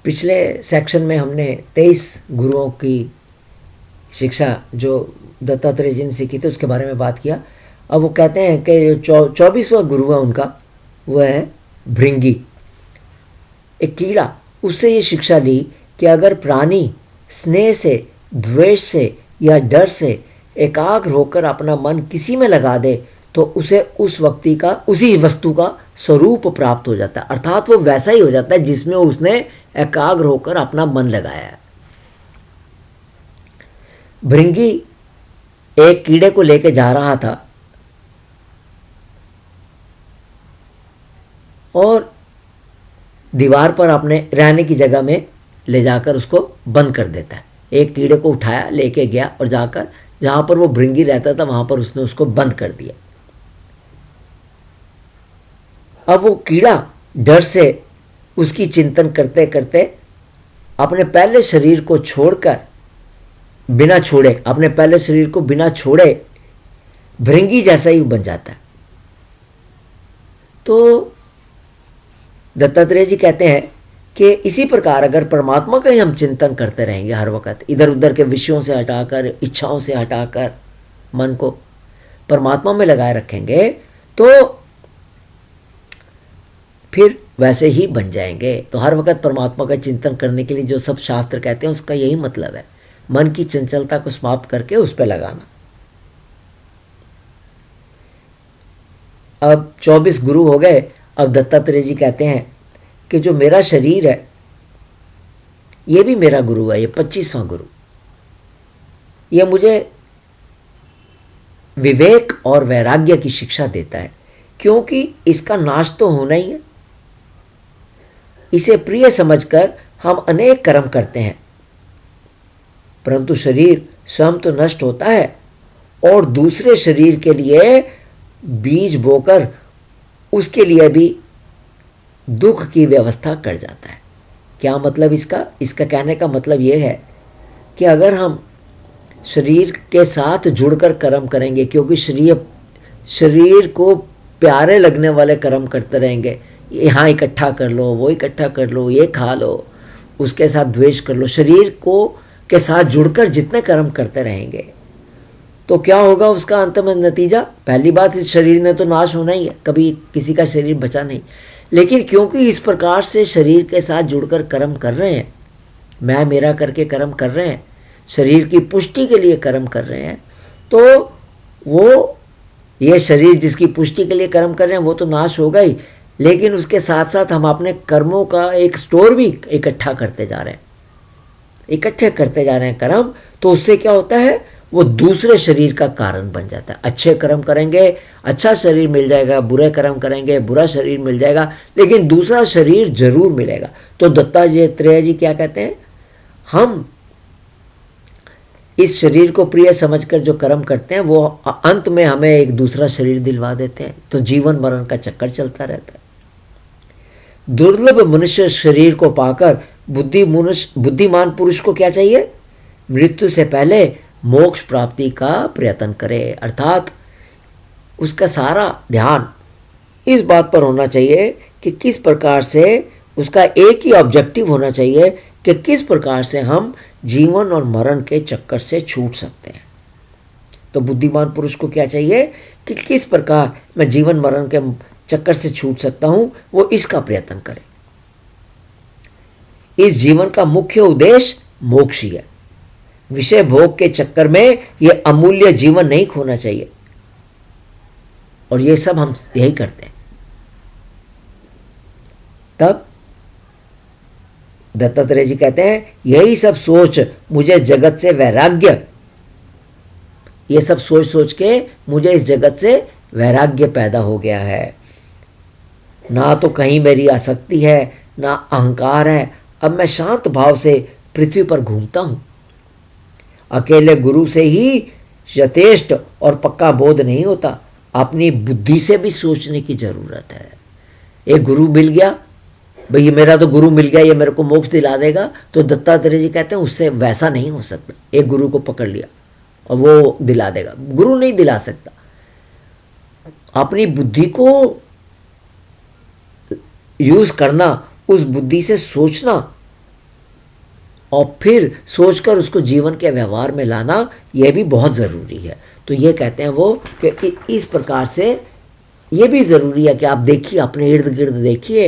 पिछले सेक्शन में हमने 23 गुरुओं की शिक्षा जो दत्तात्रेय जी ने सीखी थी उसके बारे में बात किया। अब वो कहते हैं कि जो 24वां गुरु है उनका, वो है भृंगी, एक कीड़ा। उससे ये शिक्षा ली कि अगर प्राणी स्नेह से, द्वेष से या डर से एकाग्र होकर अपना मन किसी में लगा दे तो उसे उसी वस्तु का स्वरूप प्राप्त हो जाता है, अर्थात वो वैसा ही हो जाता है जिसमें उसने एकाग्र होकर अपना मन लगाया है। भृंगी एक कीड़े को लेकर जा रहा था और दीवार पर अपने रहने की जगह में ले जाकर उसको बंद कर देता है। एक कीड़े को उठाया, लेके गया और जाकर जहां पर वो भृंगी रहता था वहां पर उसने उसको बंद कर दिया। अब वो कीड़ा डर से उसकी चिंतन करते करते अपने पहले शरीर को छोड़कर, बिना छोड़े, अपने पहले शरीर को बिना छोड़े भृंगी जैसा ही बन जाता है। तो दत्तात्रेय जी कहते हैं कि इसी प्रकार अगर परमात्मा का ही हम चिंतन करते रहेंगे हर वक्त, इधर उधर के विषयों से हटाकर, इच्छाओं से हटाकर मन को परमात्मा में लगाए रखेंगे तो फिर वैसे ही बन जाएंगे। तो हर वक्त परमात्मा का चिंतन करने के लिए जो सब शास्त्र कहते हैं उसका यही मतलब है, मन की चंचलता को समाप्त करके उस पर लगाना। अब 24 गुरु हो गए। अब दत्तात्रेय जी कहते हैं कि जो मेरा शरीर है ये भी मेरा गुरु है, ये 25वां गुरु। ये मुझे विवेक और वैराग्य की शिक्षा देता है, क्योंकि इसका नाश तो होना ही है। इसे प्रिय समझकर हम अनेक कर्म करते हैं, परंतु शरीर स्वयं तो नष्ट होता है और दूसरे शरीर के लिए बीज बोकर उसके लिए भी दुख की व्यवस्था कर जाता है। क्या मतलब इसका कहने का मतलब यह है कि अगर हम शरीर के साथ जुड़कर कर्म करेंगे, क्योंकि शरीर को प्यारे लगने वाले कर्म करते रहेंगे, यहाँ इकट्ठा कर लो, वो इकट्ठा कर लो, ये खा लो, उसके साथ द्वेष कर लो, शरीर को के साथ जुड़कर जितने कर्म करते रहेंगे तो क्या होगा उसका अंत में नतीजा? पहली बात, इस शरीर ने तो नाश होना ही है, कभी किसी का शरीर बचा नहीं। लेकिन क्योंकि इस प्रकार से शरीर के साथ जुड़कर कर्म कर रहे हैं, मैं मेरा करके कर्म कर रहे हैं, शरीर की पुष्टि के लिए कर्म कर रहे हैं, तो वो ये शरीर जिसकी पुष्टि के लिए कर्म कर रहे हैं वो तो नाश होगा ही, लेकिन उसके साथ साथ हम अपने कर्मों का एक स्टोर भी इकट्ठा करते जा रहे हैं, इकट्ठे करते जा रहे हैं कर्म। तो उससे क्या होता है, वो दूसरे शरीर का कारण बन जाता है। अच्छे कर्म करेंगे अच्छा शरीर मिल जाएगा, बुरे कर्म करेंगे बुरा शरीर मिल जाएगा, लेकिन दूसरा शरीर जरूर मिलेगा। तो दत्तात्रेय जी क्या कहते हैं, हम इस शरीर को प्रिय समझकर जो कर्म करते हैं वो अंत में हमें एक दूसरा शरीर दिलवा देते हैं, तो जीवन मरण का चक्कर चलता रहता है। दुर्लभ मनुष्य शरीर को पाकर बुद्धिमान पुरुष को क्या चाहिए, मृत्यु से पहले मोक्ष प्राप्ति का प्रयत्न करे, अर्थात उसका सारा ध्यान इस बात पर होना चाहिए कि किस प्रकार से, उसका एक ही ऑब्जेक्टिव होना चाहिए कि किस प्रकार से हम जीवन और मरण के चक्कर से छूट सकते हैं। तो बुद्धिमान पुरुष को क्या चाहिए कि किस प्रकार मैं जीवन मरण के चक्कर से छूट सकता हूं, वो इसका प्रयत्न करे। इस जीवन का मुख्य उद्देश्य मोक्ष ही है। विषय भोग के चक्कर में यह अमूल्य जीवन नहीं खोना चाहिए, और ये सब हम यही करते हैं। तब दत्तात्रेय जी कहते हैं, यही सब सोच मुझे जगत से वैराग्य, ये सब सोच सोच के मुझे इस जगत से वैराग्य पैदा हो गया है। ना तो कहीं मेरी आसक्ति है ना अहंकार है, अब मैं शांत भाव से पृथ्वी पर घूमता हूं। अकेले गुरु से ही यथेष्ट और पक्का बोध नहीं होता, अपनी बुद्धि से भी सोचने की जरूरत है। एक गुरु मिल गया, भाई ये मेरा तो गुरु मिल गया, ये मेरे को मोक्ष दिला देगा, तो दत्तात्रेय जी कहते हैं उससे वैसा नहीं हो सकता। एक गुरु को पकड़ लिया और वो दिला देगा, गुरु नहीं दिला सकता। अपनी बुद्धि को यूज करना, उस बुद्धि से सोचना, और फिर सोचकर उसको जीवन के व्यवहार में लाना, यह भी बहुत ज़रूरी है। तो ये कहते हैं वो कि इस प्रकार से ये भी ज़रूरी है कि आप देखिए, अपने इर्द गिर्द देखिए,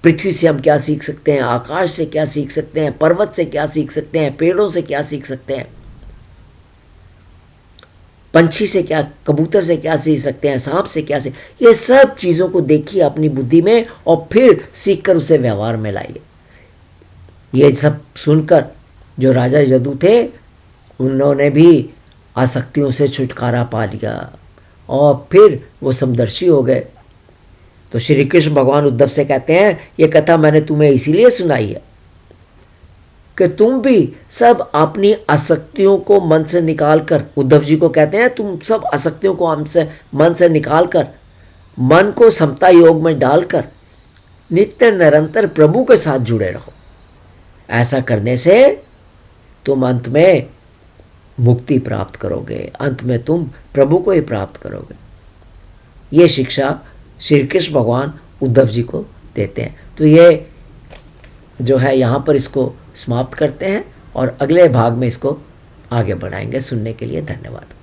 पृथ्वी से हम क्या सीख सकते हैं, आकाश से क्या सीख सकते हैं, पर्वत से क्या सीख सकते हैं, पेड़ों से क्या सीख सकते हैं, पंछी से क्या, कबूतर से क्या सीख सकते हैं, सांप से क्या सीख, ये सब चीज़ों को देखिए अपनी बुद्धि में और फिर सीख कर उसे व्यवहार में लाइए। ये सब सुनकर जो राजा यदु थे, उन्होंने भी आसक्तियों से छुटकारा पा लिया और फिर वो समदर्शी हो गए। तो श्री कृष्ण भगवान उद्धव से कहते हैं, ये कथा मैंने तुम्हें इसीलिए सुनाई है कि तुम भी सब अपनी आसक्तियों को मन से निकाल कर, उद्धव जी को कहते हैं तुम सब आसक्तियों को हमसे मन से निकाल कर, मन को समता योग में डालकर नित्य निरंतर प्रभु के साथ जुड़े रहो। ऐसा करने से तुम अंत में मुक्ति प्राप्त करोगे, अंत में तुम प्रभु को ही प्राप्त करोगे। ये शिक्षा श्री कृष्ण भगवान उद्धव जी को देते हैं। तो ये जो है यहाँ पर इसको समाप्त करते हैं और अगले भाग में इसको आगे बढ़ाएंगे। सुनने के लिए धन्यवाद।